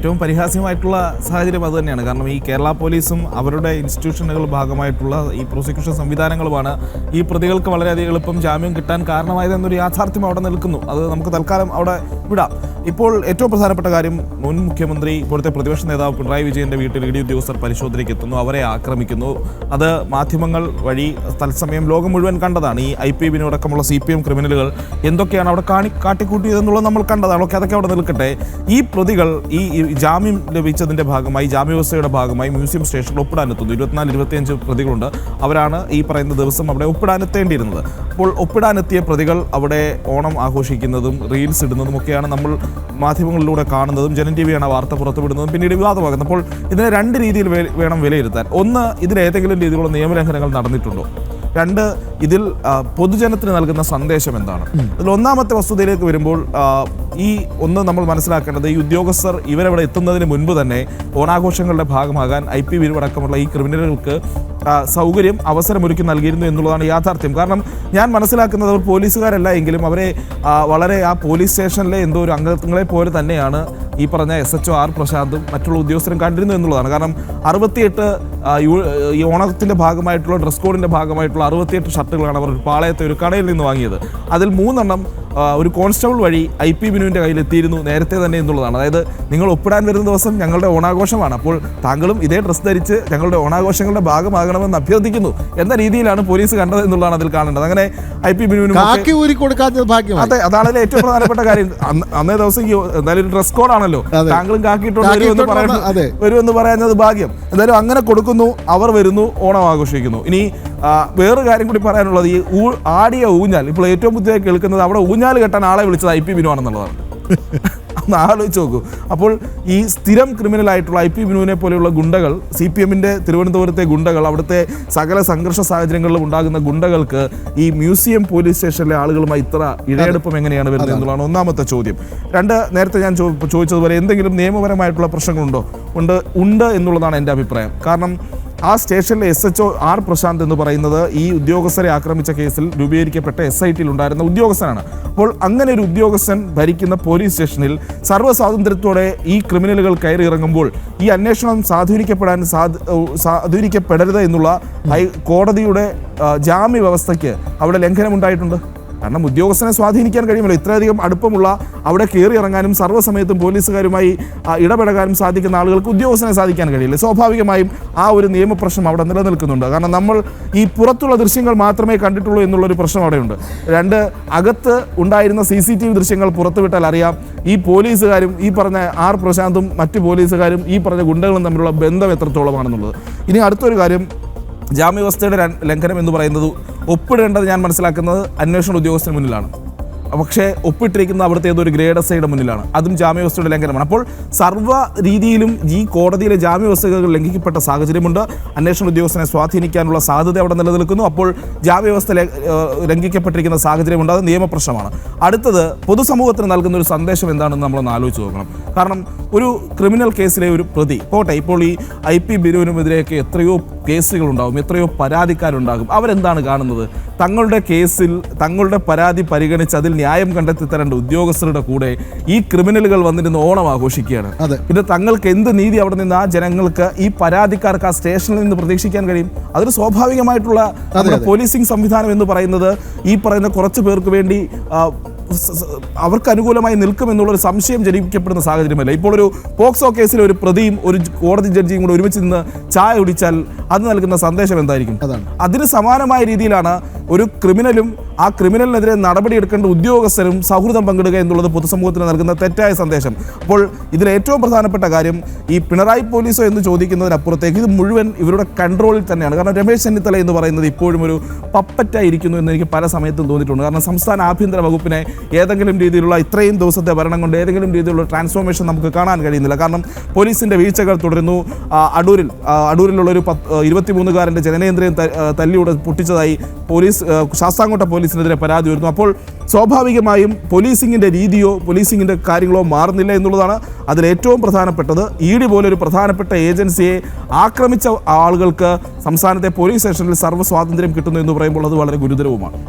ഏറ്റവും പരിഹാസ്യമായിട്ടുള്ള സാഹചര്യം അത് തന്നെയാണ്. കാരണം ഈ കേരള പോലീസും അവരുടെ ഇൻസ്റ്റിറ്റ്യൂഷനുകൾ ഭാഗമായിട്ടുള്ള ഈ പ്രോസിക്യൂഷൻ സംവിധാനങ്ങളുമാണ് ഈ പ്രതികൾക്ക് വളരെയധികം എളുപ്പം ജാമ്യം കിട്ടാൻ കാരണമായതെന്നൊരു യാഥാർത്ഥ്യം അവിടെ നിൽക്കുന്നു. അത് നമുക്ക് തൽക്കാലം അവിടെ വിടാം. ഇപ്പോൾ ഏറ്റവും പ്രധാനപ്പെട്ട കാര്യം, മുൻ മുഖ്യമന്ത്രി ഇപ്പോഴത്തെ പ്രതിപക്ഷ നേതാവ് പിണറായി വിജയന്റെ വീട്ടിൽ ഇഡി ഉദ്യോഗസ്ഥർ പരിശോധനയ്ക്ക് എത്തുന്നു, അവരെ ആക്രമിക്കുന്നു. അത് മാധ്യമങ്ങൾ വഴി തത്സമയം ലോകം മുഴുവൻ കണ്ടതാണ്. ഈ IPB അടക്കമുള്ള CPM ക്രിമിനലുകൾ എന്തൊക്കെയാണ് അവിടെ കാട്ടിക്കൂട്ടിയതെന്നുള്ളത് നമ്മൾ കണ്ടതാണ്. ഓക്കെ, അതൊക്കെ അവിടെ നിൽക്കട്ടെ. ഈ പ്രതികൾ ഈ ജാമ്യം ലഭിച്ചതിൻ്റെ ഭാഗമായി, ജാമ്യവ്യവസ്ഥയുടെ ഭാഗമായി മ്യൂസിയം സ്റ്റേഷനിൽ ഒപ്പിടാനെത്തുന്നു. 24-25 പ്രതികളുണ്ട്. അവരാണ് ഈ പറയുന്ന ദിവസം അവിടെ ഒപ്പിടാനെത്തേണ്ടിയിരുന്നത്. അപ്പോൾ ഒപ്പിടാനെത്തിയ പ്രതികൾ അവിടെ ഓണം ആഘോഷിക്കുന്നതും റീൽസ് ഇടുന്നതും ഒക്കെയാണ് നമ്മൾ മാധ്യമങ്ങളിലൂടെ കാണുന്നതും. ജനം TV-യാണ് വാർത്ത പുറത്തുവിടുന്നതും പിന്നീട് വിവാദമാകുന്നത്. അപ്പോൾ ഇതിനെ രണ്ട് രീതിയിൽ വേണം വിലയിരുത്താൻ. ഒന്ന്, ഇതിലേതെങ്കിലും രീതിയിലുള്ള നിയമലംഘനങ്ങൾ നടന്നിട്ടുണ്ടോ? രണ്ട്, ഇതിൽ പൊതുജനത്തിന് നൽകുന്ന സന്ദേശം എന്താണ്? അതിൽ ഒന്നാമത്തെ വസ്തുതയിലേക്ക് വരുമ്പോൾ ഒന്ന് നമ്മൾ മനസ്സിലാക്കേണ്ടത്, ഈ ഉദ്യോഗസ്ഥർ ഇവരവിടെ എത്തുന്നതിന് മുൻപ് തന്നെ ഓണാഘോഷങ്ങളുടെ ഭാഗമാകാൻ IPB അടക്കമുള്ള ഈ ക്രിമിനലുകൾക്ക് സൗകര്യം, അവസരമൊരുക്കി നൽകിയിരുന്നു എന്നുള്ളതാണ് യാഥാർത്ഥ്യം. കാരണം ഞാൻ മനസ്സിലാക്കുന്നത്, അവർ പോലീസുകാരല്ല എങ്കിലും അവരെ വളരെ ആ പോലീസ് സ്റ്റേഷനിലെ എന്തോ ഒരു അംഗങ്ങളെ പോലെ തന്നെയാണ് ഈ പറഞ്ഞ SHO R പ്രശാന്തും മറ്റുള്ള ഉദ്യോഗസ്ഥരും കണ്ടിരുന്നു എന്നുള്ളതാണ്. കാരണം 68 ഈ ഓണത്തിൻ്റെ ഭാഗമായിട്ടുള്ള ഡ്രസ് കോഡിൻ്റെ ഭാഗമായിട്ടുള്ള 68 ഷർട്ടുകളാണ് അവർ പാളയത്തെ ഒരു കടയിൽ നിന്ന് വാങ്ങിയത്. അതിൽ 3 എണ്ണം ഒരു കോൺസ്റ്റബിൾ വഴി IPB കയ്യിലെത്തിയിരുന്നു നേരത്തെ തന്നെ എന്നുള്ളതാണ്. അതായത്, നിങ്ങൾ ഒപ്പിടാൻ വരുന്ന ദിവസം ഞങ്ങളുടെ ഓണാഘോഷമാണ്, അപ്പോൾ താങ്കളും ഇതേ ഡ്രസ്സ് ധരിച്ച് ഞങ്ങളുടെ ഓണാഘോഷങ്ങളുടെ ഭാഗമാകണമെന്ന് അഭ്യർത്ഥിക്കുന്നു എന്ന രീതിയിലാണ് പോലീസ് കണ്ടത് എന്നുള്ളതാണ് അതിൽ കാണേണ്ടത്. അങ്ങനെ IPB അതെ, അതാണ് ഏറ്റവും പ്രധാനപ്പെട്ട കാര്യം. അന്നേ ദിവസം എന്തായാലും ഡ്രസ് കോഡാണല്ലോ, താങ്കളും കാക്കിയിട്ടുണ്ട് വരുമെന്ന് പറയുന്നത് ഭാഗ്യം. എന്തായാലും അങ്ങനെ കൊടുക്കുന്നു, അവർ വരുന്നു, ഓണം ആഘോഷിക്കുന്നു. ഇനി വേറൊരു കാര്യം കൂടി പറയാനുള്ളത്, ഈ ആടിയ ഊഞ്ഞാൽ, ഇപ്പോൾ ഏറ്റവും പുതിയതായി കേൾക്കുന്നത് അവിടെ ഊഞ്ഞാൽ കെട്ടാൻ ആളെ വിളിച്ചത് IPB ആണെന്നുള്ളതാണ്. ഒന്ന് ആലോചിച്ച് നോക്കൂ. അപ്പോൾ ഈ സ്ഥിരം ക്രിമിനലായിട്ടുള്ള IPB പോലെയുള്ള ഗുണ്ടകൾ, CPM-ന്റെ തിരുവനന്തപുരത്തെ ഗുണ്ടകൾ, അവിടുത്തെ സകല സംഘർഷ സാഹചര്യങ്ങളിലും ഉണ്ടാകുന്ന ഗുണ്ടകൾക്ക് ഈ മ്യൂസിയം പോലീസ് സ്റ്റേഷനിലെ ആളുകളുമായി ഇത്ര ഇഴയെടുപ്പം എങ്ങനെയാണ് വരുന്നത് എന്നുള്ളതാണ് ഒന്നാമത്തെ ചോദ്യം. രണ്ട്, നേരത്തെ ഞാൻ ചോദിച്ചതുപോലെ എന്തെങ്കിലും നിയമപരമായിട്ടുള്ള പ്രശ്നങ്ങളുണ്ടോ? ഉണ്ട് എന്നുള്ളതാണ് എൻ്റെ അഭിപ്രായം. കാരണം ആ സ്റ്റേഷനിലെ SHO R പ്രശാന്ത് എന്ന് പറയുന്നത് ഈ ഉദ്യോഗസ്ഥരെ ആക്രമിച്ച കേസിൽ രൂപീകരിക്കപ്പെട്ട SIT-യിൽ ഉണ്ടായിരുന്ന ഉദ്യോഗസ്ഥനാണ്. അപ്പോൾ അങ്ങനെ ഒരു ഉദ്യോഗസ്ഥൻ ഭരിക്കുന്ന പോലീസ് സ്റ്റേഷനിൽ സർവ്വസ്വാതന്ത്ര്യത്തോടെ ഈ ക്രിമിനലുകൾ കയറി ഇറങ്ങുമ്പോൾ ഈ അന്വേഷണം സാധൂകരിക്കപ്പെടരുത് എന്നുള്ള കോടതിയുടെ ജാമ്യ വ്യവസ്ഥയ്ക്ക് അവിടെ ലംഘനമുണ്ടായിട്ടുണ്ട്. കാരണം ഉദ്യോഗസ്ഥനെ സ്വാധീനിക്കാൻ കഴിയുമല്ലോ. ഇത്രയധികം അടുപ്പമുള്ള, അവിടെ കയറി ഇറങ്ങാനും സർവ്വസമയത്തും പോലീസുകാരുമായി ഇടപെടാനും സാധിക്കുന്ന ആളുകൾക്ക് ഉദ്യോഗസ്ഥനെ സാധിക്കാൻ കഴിയില്ല. സ്വാഭാവികമായും ആ ഒരു നിയമപ്രശ്നം അവിടെ നിലനിൽക്കുന്നുണ്ട്. കാരണം നമ്മൾ ഈ പുറത്തുള്ള ദൃശ്യങ്ങൾ മാത്രമേ കണ്ടിട്ടുള്ളൂ എന്നുള്ളൊരു പ്രശ്നം അവിടെയുണ്ട്. രണ്ട്, അകത്ത് ഉണ്ടായിരുന്ന CCTV ദൃശ്യങ്ങൾ പുറത്തുവിട്ടാൽ അറിയാം ഈ പോലീസുകാരും ഈ പറഞ്ഞ R പ്രശാന്തും മറ്റു പോലീസുകാരും ഈ പറഞ്ഞ ഗുണ്ടകളും തമ്മിലുള്ള ബന്ധം എത്രത്തോളമാണെന്നുള്ളത്. ഇനി അടുത്തൊരു കാര്യം, ജാമ്യവ്യവസ്ഥയുടെ ലംഘനം എന്ന് പറയുന്നത് ഒപ്പിടേണ്ടത് ഞാൻ മനസ്സിലാക്കുന്നത് അന്വേഷണ ഉദ്യോഗസ്ഥന് മുന്നിലാണ്. പക്ഷേ ഒപ്പിട്ടിരിക്കുന്ന അവിടുത്തെ ഏതൊരു ഗ്രേഡ് SIയുടെ മുന്നിലാണ്. അതും ജാമ്യവ്യവസ്ഥയുടെ ലംഘനമാണ്. അപ്പോൾ സർവ്വ രീതിയിലും ഈ കോടതിയിലെ ജാമ്യവ്യവസ്ഥകൾ ലംഘിക്കപ്പെട്ട സാഹചര്യമുണ്ട്. അന്വേഷണ ഉദ്യോഗസ്ഥനെ സ്വാധീനിക്കാനുള്ള സാധ്യത അവിടെ നിലനിൽക്കുന്നു. അപ്പോൾ ജാമ്യവ്യവസ്ഥ ലംഘിക്കപ്പെട്ടിരിക്കുന്ന സാഹചര്യമുണ്ട്. അത് നിയമപ്രശ്നമാണ്. അടുത്തത്, പൊതുസമൂഹത്തിന് നൽകുന്ന ഒരു സന്ദേശം എന്താണെന്ന് നമ്മളൊന്ന് ആലോചിച്ച് നോക്കണം. കാരണം ഒരു ക്രിമിനൽ കേസിലെ ഒരു പ്രതി പോട്ടെ, ഇപ്പോൾ ഈ IPB എതിരെയൊക്കെ എത്രയോ കേസുകളുണ്ടാകും, എത്രയോ പരാതിക്കാരുണ്ടാകും. അവരെന്താണ് കാണുന്നത്? തങ്ങളുടെ കേസിൽ തങ്ങളുടെ പരാതി പരിഗണിച്ച് അതിൽ ന്യായം കണ്ടെത്തി തരേണ്ട ഉദ്യോഗസ്ഥരുടെ കൂടെ ഈ ക്രിമിനലുകൾ വന്നിരുന്ന് ഓണം ആഘോഷിക്കുകയാണ്. പിന്നെ തങ്ങൾക്ക് എന്ത് നീതി അവിടെ നിന്ന് ആ ജനങ്ങൾക്ക്, ഈ പരാതിക്കാർക്ക് ആ സ്റ്റേഷനിൽ നിന്ന് പ്രതീക്ഷിക്കാൻ കഴിയും? അതൊരു സ്വാഭാവികമായിട്ടുള്ള പോലീസിംഗ് സംവിധാനം എന്ന് പറയുന്നത് ഈ പറയുന്ന കുറച്ച് പേർക്ക് വേണ്ടി അവർക്ക് അനുകൂലമായി നിൽക്കുമെന്നുള്ളൊരു സംശയം ജനിക്കപ്പെടുന്ന സാഹചര്യമല്ല. ഇപ്പോൾ ഒരു പോക്സോ കേസിലെ ഒരു പ്രതിയും ഒരു കോടതി ജഡ്ജിയും കൂടെ ഒരുമിച്ച് നിന്ന് ചായ കുടിച്ചാൽ അത് നൽകുന്ന സന്ദേശം എന്തായിരിക്കും? അതിന് സമാനമായ രീതിയിലാണ് ഒരു ക്രിമിനലും ആ ക്രിമിനലിനെതിരെ നടപടിയെടുക്കേണ്ട ഉദ്യോഗസ്ഥരും സൗഹൃദം പങ്കിടുക എന്നുള്ളത് പൊതുസമൂഹത്തിന് നൽകുന്ന തെറ്റായ സന്ദേശം. അപ്പോൾ ഇതിൽ ഏറ്റവും പ്രധാനപ്പെട്ട കാര്യം, ഈ പിണറായി പോലീസോ എന്ന് ചോദിക്കുന്നതിനപ്പുറത്തേക്ക് ഇത് മുഴുവൻ ഇവരുടെ കൺട്രോളിൽ തന്നെയാണ്. കാരണം രമേശ് ചെന്നിത്തല എന്ന് പറയുന്നത് ഇപ്പോഴും ഒരു പപ്പറ്റായിരിക്കുന്നു എന്ന് എനിക്ക് പല സമയത്തും തോന്നിയിട്ടുണ്ട്. കാരണം സംസ്ഥാന ആഭ്യന്തര വകുപ്പിനെ ഏതെങ്കിലും രീതിയിലുള്ള ഇത്രയും ദിവസത്തെ ഭരണം കൊണ്ട് ഏതെങ്കിലും രീതിയിലുള്ള ട്രാൻസ്ഫോർമേഷൻ നമുക്ക് കാണാൻ കഴിയുന്നില്ല. കാരണം പോലീസിൻ്റെ വീഴ്ചകൾ തുടരുന്നു. അടൂരിലുള്ളൊരു 23-കാരൻ്റെ ജനനേന്ദ്രിയം തല്ലിയുടെ പൊട്ടിച്ചതായി ശാസ്താംകോട്ട പോലീസിനെതിരെ പരാതി വരുന്നു. അപ്പോൾ സ്വാഭാവികമായും പോലീസിങ്ങിൻ്റെ രീതിയോ പോലീസിങ്ങിൻ്റെ കാര്യങ്ങളോ മാറുന്നില്ല എന്നുള്ളതാണ് അതിലേറ്റവും പ്രധാനപ്പെട്ടത്. ED പോലൊരു പ്രധാനപ്പെട്ട ഏജൻസിയെ ആക്രമിച്ച ആളുകൾക്ക് സംസ്ഥാനത്തെ പോലീസ് സ്റ്റേഷനിൽ സർവ്വ സ്വാതന്ത്ര്യം കിട്ടുന്നു എന്ന് പറയുമ്പോൾ അത് വളരെ ഗുരുതരവുമാണ്.